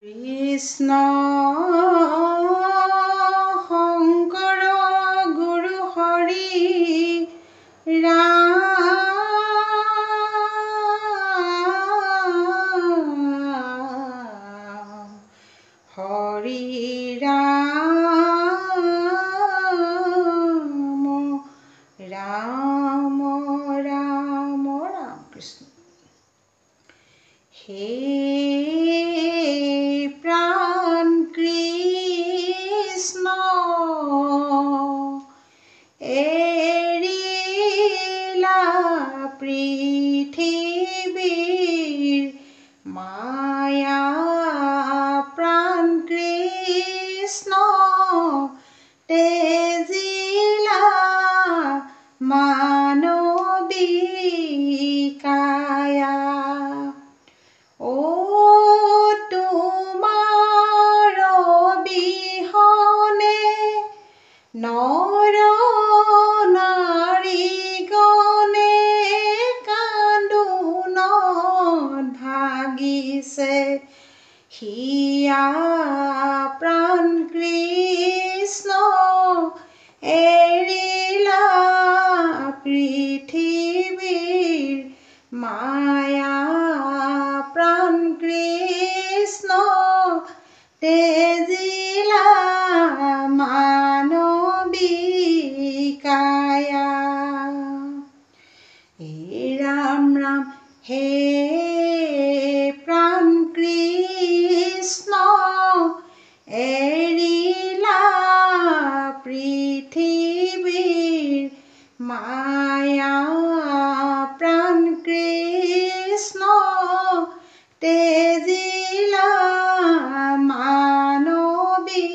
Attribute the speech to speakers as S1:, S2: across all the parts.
S1: কৃষ্ণ শংকৰ গুৰু হৰি ৰাম হৰি ৰাম ৰাম ৰাম ৰাম কৃষ্ণ হে প্ৰাণ কৃষ্ণ এৰিলা পৃথিৱীৰ মায়া প্ৰাণ কৃষ্ণ তেজিলা মানৱী কায়া ও তোমাৰ বিহনে নৰ নাৰী গণে কান্দোনত ভাগিছে হিয়া প্ৰাণ কৃষ্ণ এৰিলা পৃথিৱীৰ মায়া প্ৰাণ কৃষ্ণ তেজিলা মানৱী কায়া ৰাম ৰাম হে প্ৰাণ কৃষ্ণ এৰিলা পৃথিৱীৰ মায়া প্ৰাণ কৃষ্ণ তেজিলা মানৱী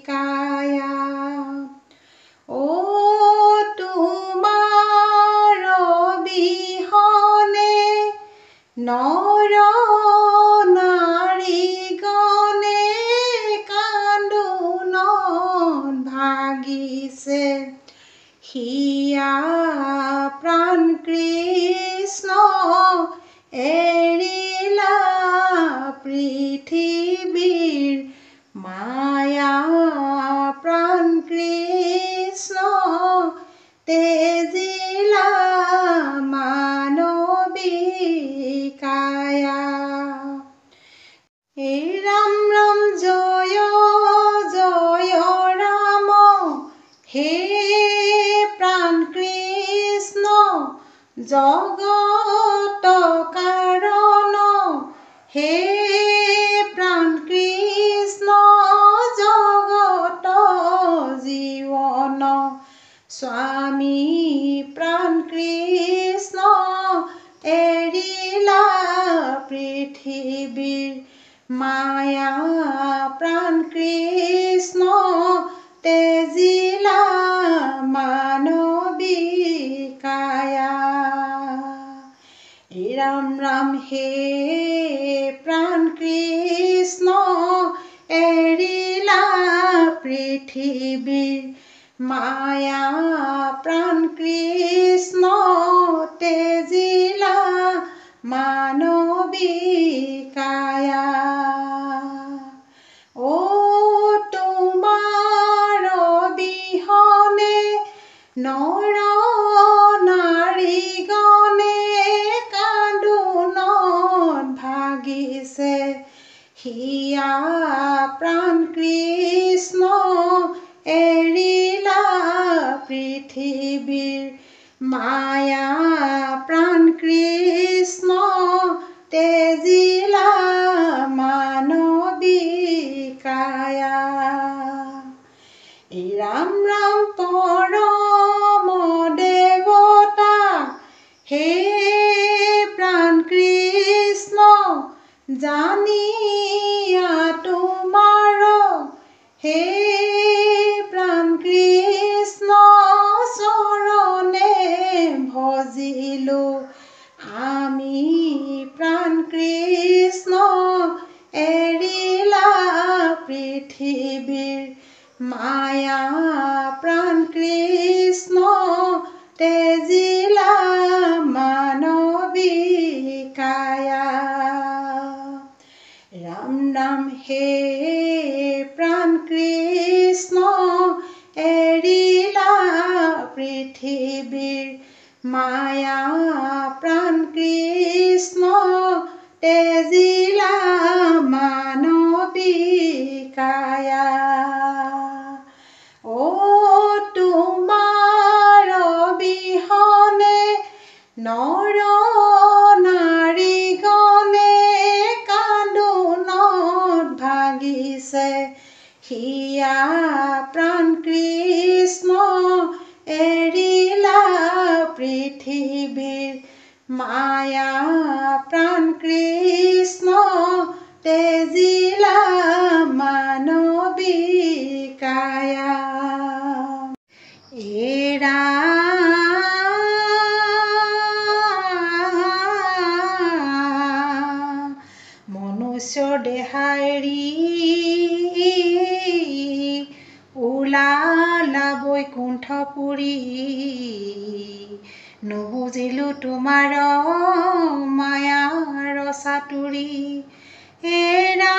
S1: কায়া ও তোমাৰ বিহনে নৰ নাৰী গণে কান্দোনত ভাগিছে হিয়া প্ৰাণ কৃষ্ণ এৰিলা পৃথিৱীৰ মায়া প্ৰাণ কৃষ্ণ তেজিলা মানৱী কায়া ৰাম ৰাম জয় জয় ৰাম হে প্ৰাণ কৃষ্ণ জগত কাৰণ হে প্ৰাণ কৃষ্ণ জগত জীৱন স্বামী প্ৰাণ কৃষ্ণ এৰিলা পৃথিৱীৰ মায়া প্ৰাণ কৃষ্ণ তেজিলা মানৱী কায়া ৰাম ৰাম হে প্ৰাণ কৃষ্ণ এৰিলা পৃথিৱীৰ মায়া প্ৰাণ কৃষ্ণ তেজিলা মানৱী কায়া ও তোমাৰ বিহনে নৰ নাৰী গণে কান্দোনত ভাগিছে হিয়া প্ৰাণ কৃষ্ণ এৰিলা পৃথিৱীৰ মায়া প্ৰাণ কৃষ্ণ তেজিলা মানৱী কায়া ৰাম ৰাম পৰম দেৱতা হে প্ৰাণ কৃষ্ণ জানিয়া তোমাৰ হে প্ৰাণ কৃষ্ণ চৰণে ভজিলো আমি প্ৰাণ কৃষ্ণ এৰিলা পৃথিৱীৰ মায়া প্ৰাণ কৃষ্ণ তেজিলা মানৱী কায়া ৰাম নাম হে প্ৰাণ কৃষ্ণ এৰিলা পৃথিৱীৰ মায়া প্ৰাণ কৃষ্ণ তেজিলা মানবিকায়া ও তোমাৰ বিহনে নৰ নাৰী গণে কান্দোনত ভাগিছে হিয়া প্ৰাণ কৃষ্ণ এৰিলা পৃথিৱীৰ মায়া প্ৰাণ কৃষ্ণ তেজিলা মানবিকায়া এৰা মনুষ্যৰ দেহাৰী ওলালা বৈকুণ্ঠপুৰী নুবুজিলো তোমাৰ মায়াৰ চাতুৰী এৰা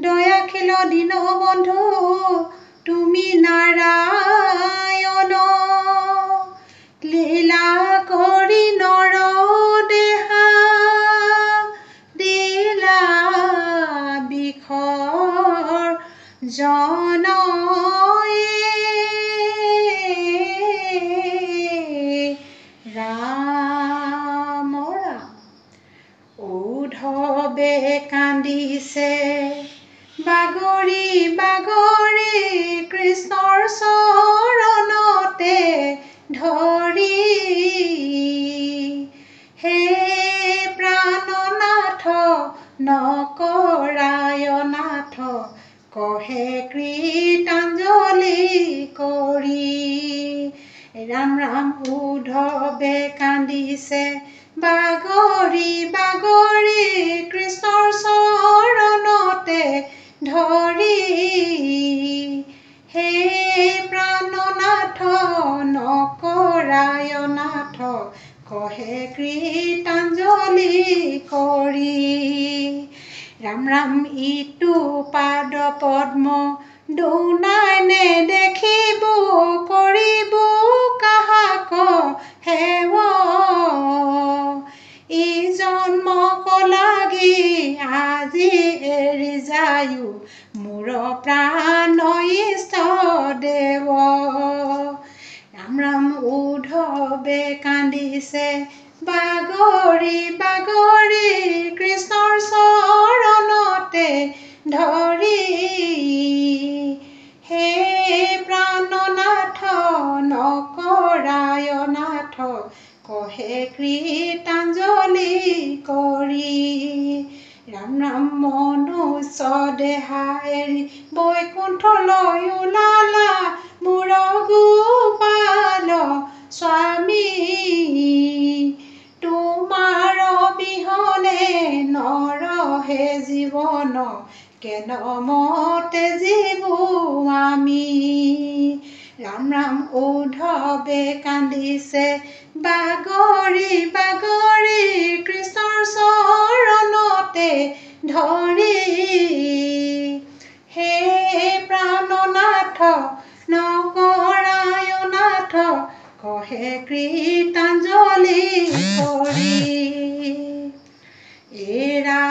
S1: দয়াশীল দীন বন্ধু তুমি নাৰায়ণ লীলা কৰি নৰ দেহা দিলা বিষৰ জন ৰাম উদ্ধৱে কান্দিছে বাগৰি বাগৰি কৃষ্ণৰ চৰণতে ধৰি হে প্ৰাণনাথ নকৰায়নাথ কহে কৃতাঞ্জলি কৰি ৰাম ৰাম উদ্ধৱে কান্দিছে বাগৰি বাগৰি কৃষ্ণৰ চৰণতে ধৰি হে প্ৰাণনাথ নকৰায়নাথ কহে কৃতাঞ্জলি কৰি ৰাম ৰাম ইটো পাদ পদ্ম দুনাই নেদেখিব কৰিব কাহাক হেৱ ই জন্মক লাগি আজি এৰি যায়ো মোৰ প্ৰাণ ইষ্ট দেৱ ৰাম ৰাম উদ্ধৱে কান্দিছে বাগৰি বাগৰি কৃষ্ণৰ চৰণতে ধৰি হে প্ৰাণনাথ নকৰায়নাথ কহে কৃতাঞ্জলি কৰি ৰাম ৰাম মনুষ্য দেহা এৰি বৈকুণ্ঠলৈ ওলালা মোৰ গোপাল স্বামী তোমাৰ বিহনে নৰহে জীৱন কেন মতে জীবো আমি ৰাম ৰাম উদ্ধৱে কান্দিছে বাগৰি বাগৰি কৃষ্ণৰ চৰণতে ধৰি হে প্ৰাণনাথ নকৰায়নাথ কহে কৃতাঞ্জলি কৰি এৰা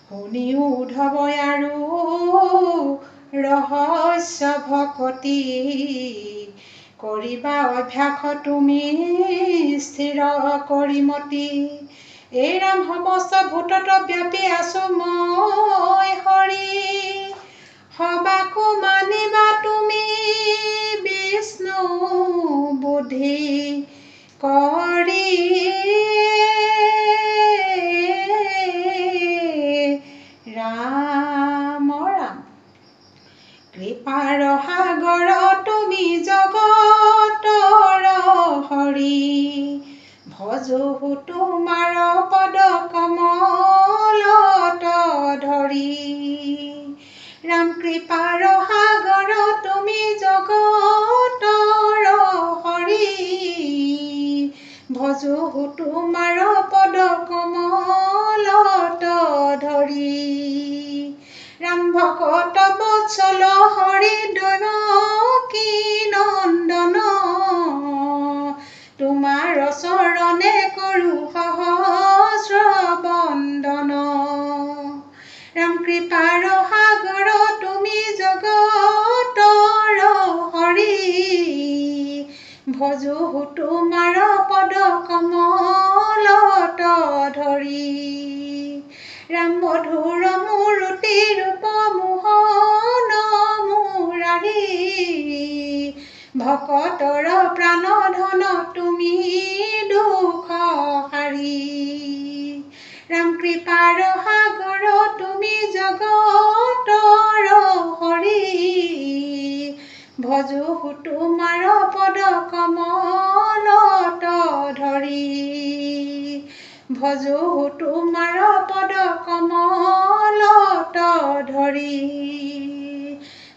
S1: শুনি উদ্ধৱ আৰু ৰহস্য ভকতি কৰিবা অভ্যাস তুমি স্থিৰ কৰি মতি এই ৰাম সমস্ত ভূতত ব্যাপী আছো মই হৰি সবাকো মানিবা তুমি বিষ্ণু বুদ্ধি কৰি ৰাম ৰাম কৃপাৰ সাগৰ তুমি জগতৰ হৰি ভজো তোমাৰ পদ কমলত ধৰি ৰাম কৃপাৰ সাগৰ তুমি জগতৰ হৰি ভজো তোমাৰ পদ কমলত ধৰি। ৰাম ভকত বৎসল হৰি দৈৱকী নন্দন, তোমাৰ চৰণে কৰো সহস্ৰ বন্দন। ৰাম কৃপাৰ সাগৰ তুমি জগতৰ হৰি, ভজো তোমাৰ পদ কমলত ধৰি। ৰাম মধুৰ মূৰ্তি ৰূপ মোহন মুৰাৰী, ভকতৰ প্ৰাণ ধন তুমি দুখ হাৰি। ৰাম কৃপাৰ সাগৰ তুমি জগতৰ হৰি, ভজো তোমাৰ পদ কমলত ধৰি। ভজো তোমাৰ পদ কমলত ধৰি।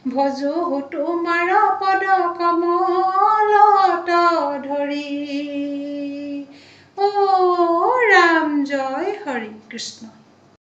S1: ভজো তোমাৰ পদ কমলত ধৰি। ও ৰাম জয় হৰি কৃষ্ণ।